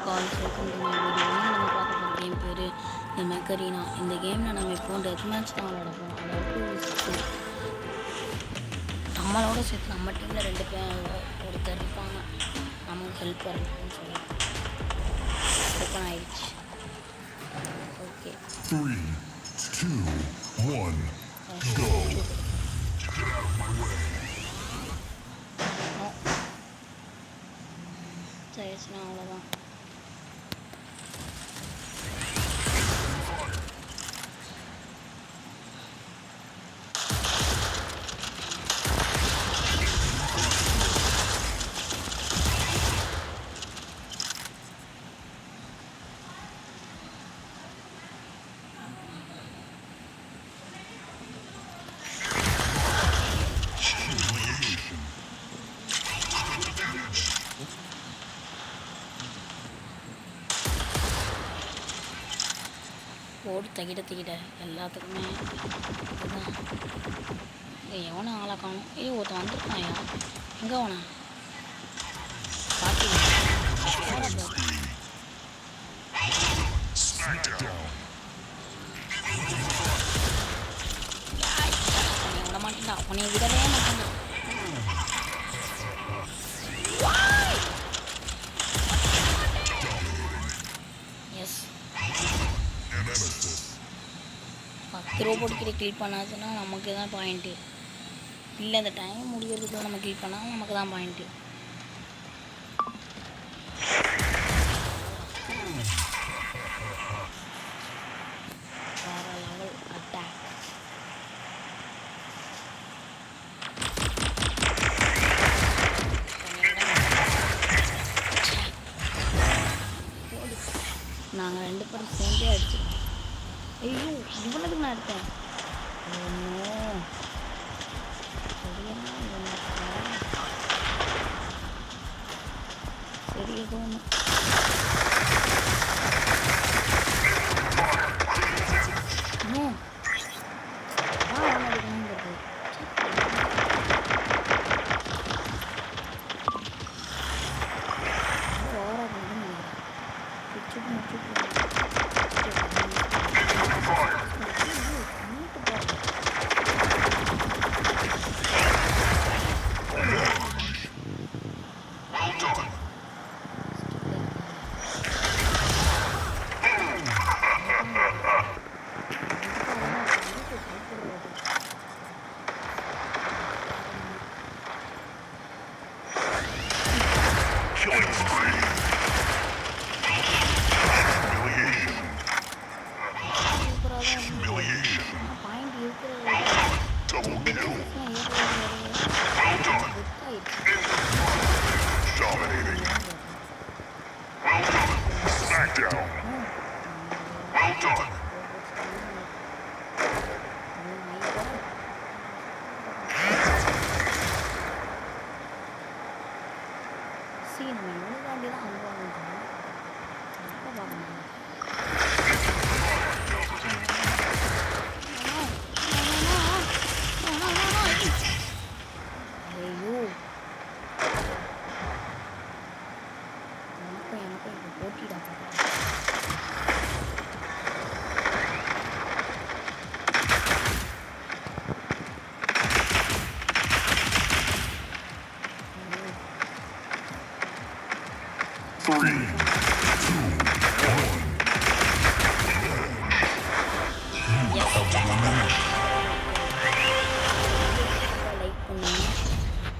Calls welcome to my video. இன்னும் நம்ம பார்க்க போகிற கேம் பேர் இந்த மெக்கரீனா. இந்த கேமில் நம்ம இப்போ டெத் மேட்ச் தான் விளையாட போகிறோம். அதாவது நம்மளோட சேர்த்து நம்ம டீமில் 2 பேர் ஒருத்தர் இருப்பாங்க, நமக்கு ஹெல்ப் பண்ணுறதுன்னு சொல்லி ஓப்பன் ஆயிடுச்சு. Okay 3, 2, 1, go. சரிச்சுன்னா அவ்வளோதான். போட்டு தகிட்ட எல்லாத்துக்குமே இதுதான். எவனை ஆளை காணும். ஒருத்தன் வந்துருக்காயா? எங்கே அவனை பார்த்து விட மாட்டேன்டா, உன்னை விடவே மாட்டேன்டா. எஸ் 10 ரோபோட் கிட்ட கில் பண்ணாச்சுன்னா நமக்கு தான் பாயிண்ட்டு. இல்லை அந்த டைம் முடிகிறதுக்குள்ள நம்ம கில் பண்ணால் நமக்கு தான் பாயிண்ட்டு. வேறு லெவல் அட்டாக். நாங்கள் 2 பேரும் சேர்ந்தே அடிச்சிருக்கோம். ஐயோ இவ்வளோதுக்கு நான் எடுத்தேன். ஒன்றும் சரி ஏதோ ஒன்று. இன்னும் அடிக்கணுங்கிறது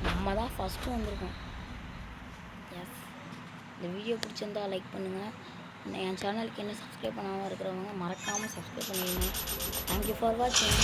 நம்ம தான் ஃபஸ்ட்டு வந்திருக்கோம். எஸ், இந்த வீடியோ பிடிச்சிருந்தா லைக் பண்ணுங்கள். என் சேனலுக்கு என்ன சப்ஸ்கிரைப் பண்ணாமல் இருக்கிறவங்க மறக்காமல் சப்ஸ்கிரைப் பண்ணிடுங்க. தேங்க்யூ ஃபார் வாட்சிங்.